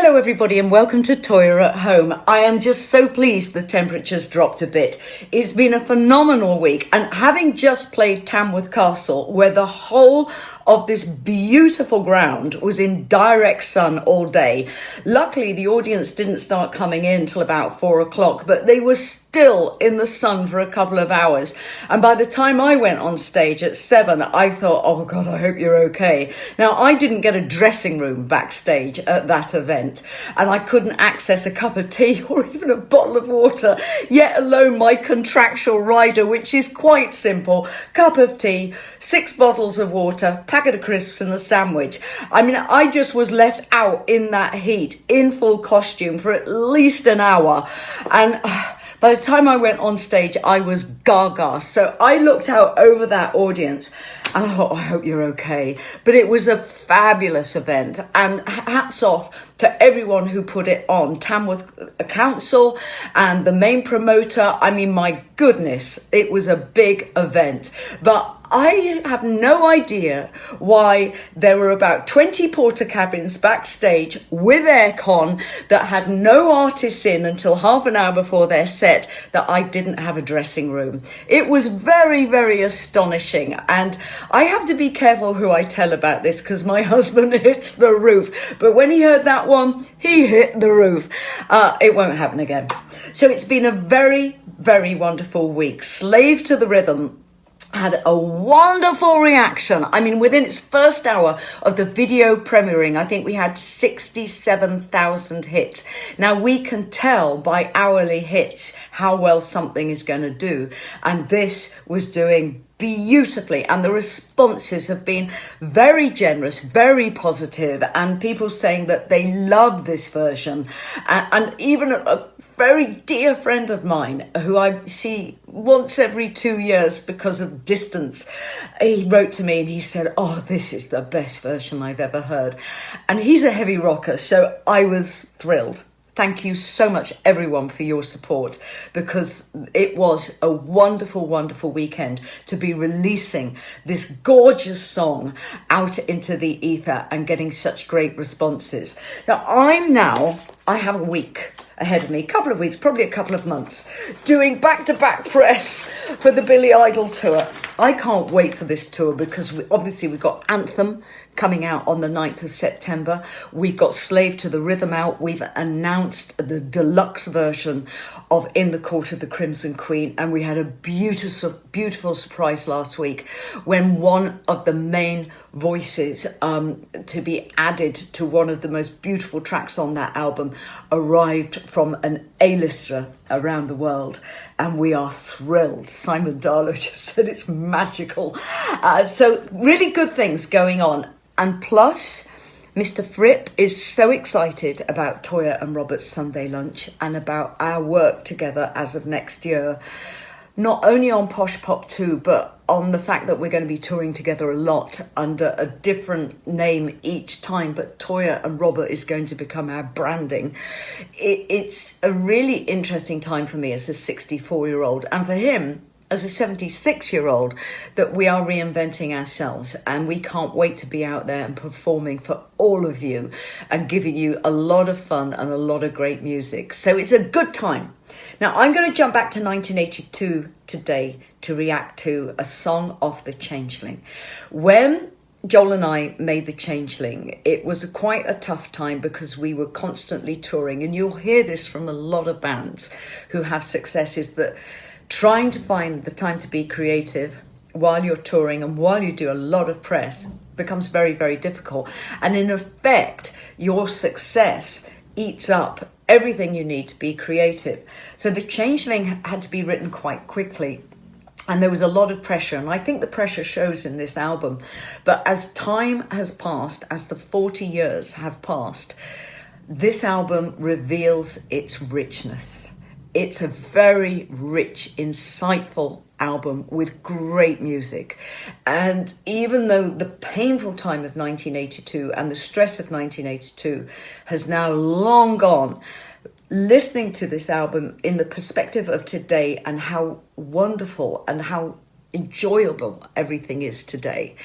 Hello everybody and welcome to Toyah at Home. I am just so pleased the temperature's dropped a bit. It's been a phenomenal week, and having just played Tamworth Castle, where the whole of this beautiful ground was in direct sun all day. Luckily the audience didn't start coming in till about 4 o'clock, but they were still in the sun for a couple of hours. And by the time I went on stage at 7, I thought, oh God, I hope you're okay. Now, I didn't get a dressing room backstage at that event, and I couldn't access a cup of tea or even a bottle of water, yet alone my contractual rider, which is quite simple: cup of tea, 6 bottles of water, packet of crisps and a sandwich. I mean, I just was left out in that heat in full costume for at least an hour, and by the time I went on stage, I was gaga. So I looked out over that audience and I thought, I hope you're okay. But it was a fabulous event, and hats off to everyone who put it on. Tamworth Council and the main promoter. I mean, my goodness, it was a big event. But I have no idea why there were about 20 porter cabins backstage with aircon that had no artists in until half an hour before their set, that I didn't have a dressing room. It was very, very astonishing. And I have to be careful who I tell about this because my husband hits the roof. But when he heard that one, he hit the roof. It won't happen again. So it's been a very, very wonderful week. Slave to the Rhythm had a wonderful reaction. I mean, within its first hour of the video premiering, I think we had 67,000 hits. Now, we can tell by hourly hits how well something is going to do. And this was doing beautifully, and the responses have been very generous, very positive, and people saying that they love this version. And even a very dear friend of mine who I see once every 2 years because of distance, he wrote to me and he said, oh, this is the best version I've ever heard. And he's a heavy rocker, so I was thrilled. Thank you so much, everyone, for your support, because it was a wonderful, wonderful weekend to be releasing this gorgeous song out into the ether and getting such great responses. Now, I have a week ahead of me, a couple of weeks, probably a couple of months, doing back-to-back press for the Billy Idol tour. I can't wait for this tour because we've got Anthem coming out on the 9th of September. We've got Slave to the Rhythm out. We've announced the deluxe version of In the Court of the Crimson Queen. And we had a beautiful, beautiful surprise last week when one of the main voices to be added to one of the most beautiful tracks on that album arrived from an A-lister around the world, and we are thrilled. Simon Darlow just said it's magical. So really good things going on. And plus, Mr. Fripp is so excited about Toyah and Robert's Sunday Lunch and about our work together as of next year, not only on Posh Pop 2, but on the fact that we're going to be touring together a lot under a different name each time, but Toyah and Robert is going to become our branding. It's a really interesting time for me as a 64-year-old, and for him as a 76-year-old, that we are reinventing ourselves, and we can't wait to be out there and performing for all of you and giving you a lot of fun and a lot of great music. So it's a good time. Now, I'm going to jump back to 1982 today to react to a song off The Changeling. When Joel and I made The Changeling, it was quite a tough time because we were constantly touring, and you'll hear this from a lot of bands who have successes, that trying to find the time to be creative while you're touring and while you do a lot of press becomes very, very difficult. And in effect, your success eats up everything you need to be creative. So The Changeling had to be written quite quickly, and there was a lot of pressure, and I think the pressure shows in this album. But as time has passed, as the 40 years have passed, this album reveals its richness. It's a very rich, insightful album with great music. And even though the painful time of 1982 and the stress of 1982 has now long gone, listening to this album in the perspective of today and how wonderful and how enjoyable everything is today,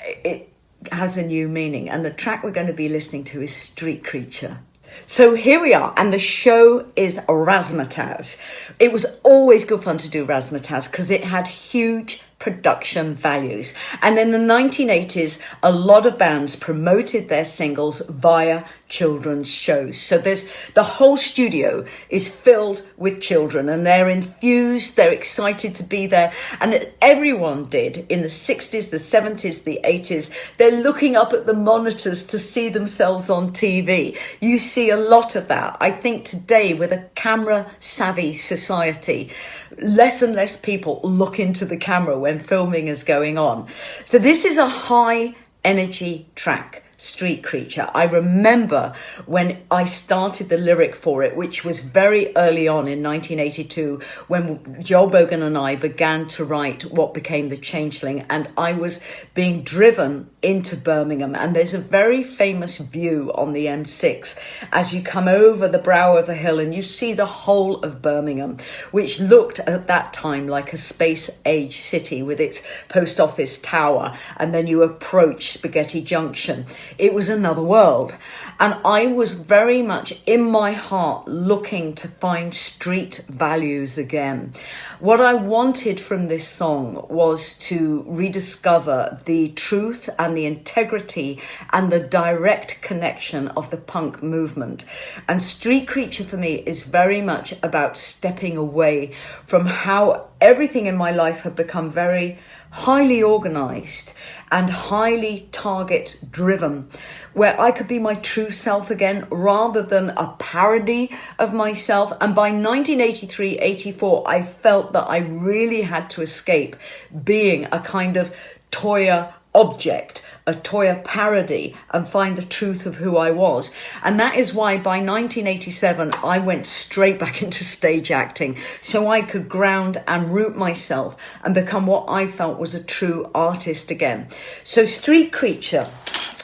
it has a new meaning. And the track we're going to be listening to is Street Creature. So here we are, and the show is Razzmatazz. It was always good fun to do Razzmatazz because it had huge production values. And in the 1980s, a lot of bands promoted their singles via children's shows. So there's the whole studio is filled with children, and they're enthused, they're excited to be there. And everyone did in the 60s, the 70s, the 80s. They're looking up at the monitors to see themselves on TV. You see a lot of that. I think today, with a camera savvy society, less and less people look into the camera when filming is going on. So this is a high energy track, Street Creature. I remember when I started the lyric for it, which was very early on in 1982, when Joel Bogan and I began to write what became The Changeling, and I was being driven into Birmingham. And there's a very famous view on the M6 as you come over the brow of a hill and you see the whole of Birmingham, which looked at that time like a space-age city with its post office tower, and then you approach Spaghetti Junction. It was another world. And I was very much in my heart looking to find street values again. What I wanted from this song was to rediscover the truth and the integrity and the direct connection of the punk movement. And Street Creature for me is very much about stepping away from how everything in my life had become very highly organized and highly target driven, where I could be my true self again rather than a parody of myself. And by 1983-84, I felt that I really had to escape being a kind of Toyah object, a Toyah parody, and find the truth of who I was. And that is why by 1987, I went straight back into stage acting so I could ground and root myself and become what I felt was a true artist again. So Street Creature,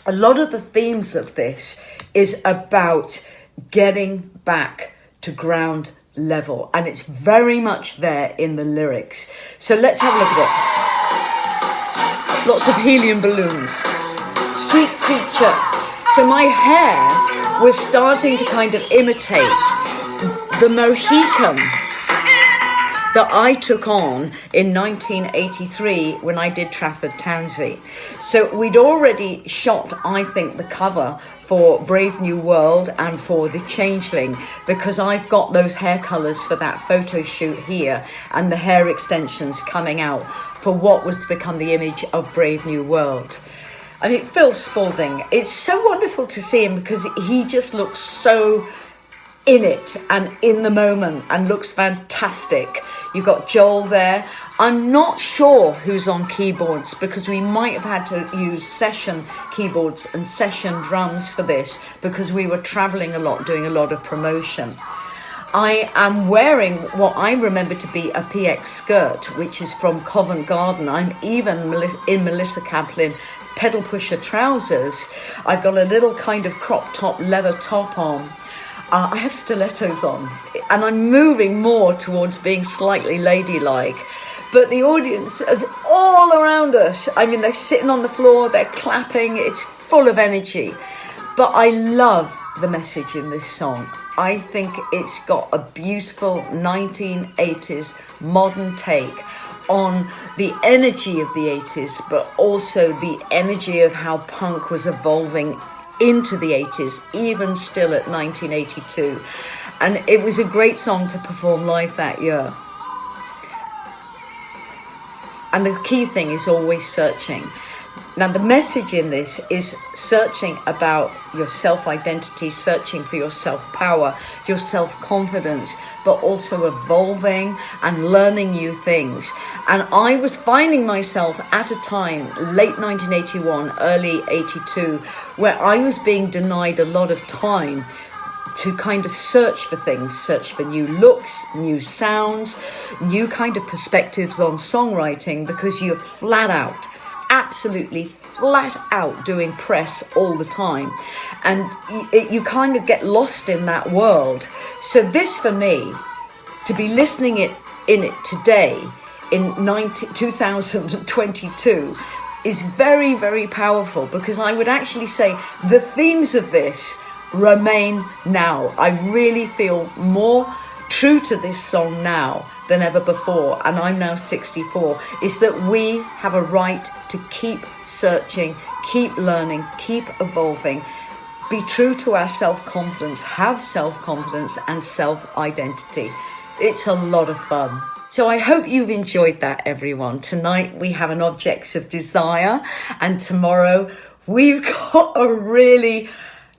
a lot of the themes of this is about getting back to ground level, and it's very much there in the lyrics. So let's have a look at it. Lots of helium balloons. Street Creature. So my hair was starting to kind of imitate the Mohican that I took on in 1983 when I did Trafford Tansy. So we'd already shot, I think, the cover for Brave New World and for The Changeling, because I've got those hair colours for that photo shoot here and the hair extensions coming out for what was to become the image of Brave New World. I mean, Phil Spalding, it's so wonderful to see him because he just looks so in it and in the moment and looks fantastic. You've got Joel there. I'm not sure who's on keyboards because we might have had to use session keyboards and session drums for this because we were traveling a lot, doing a lot of promotion. I am wearing what I remember to be a PX skirt, which is from Covent Garden. I'm even in Melissa Kaplan pedal pusher trousers. I've got a little kind of crop top leather top on. I have stilettos on, and I'm moving more towards being slightly ladylike. But the audience is all around us. I mean, they're sitting on the floor, they're clapping, it's full of energy. But I love the message in this song. I think it's got a beautiful 1980s modern take on the energy of the 80s, but also the energy of how punk was evolving into the 80s, even still at 1982. And it was a great song to perform live that year. And the key thing is always searching. Now, the message in this is searching about your self-identity, searching for your self-power, your self-confidence, but also evolving and learning new things. And I was finding myself at a time, late 1981, early 82, where I was being denied a lot of time to kind of search for things, search for new looks, new sounds, new kind of perspectives on songwriting, because you're flat out, absolutely flat out doing press all the time. And you kind of get lost in that world. So this, for me, to be listening in it today, in 2022, is very, very powerful, because I would actually say the themes of this remain now. I really feel more true to this song now than ever before, and I'm now 64, is that we have a right to keep searching, keep learning, keep evolving, be true to our self-confidence, have self-confidence and self-identity. It's a lot of fun. So I hope you've enjoyed that, everyone. Tonight we have an Objects of Desire, and tomorrow we've got a really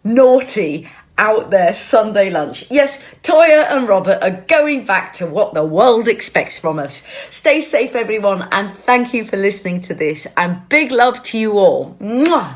naughty out there Sunday lunch. Yes, Toyah and Robert are going back to what the world expects from us. Stay safe, everyone, and thank you for listening to this, and big love to you all. Mwah!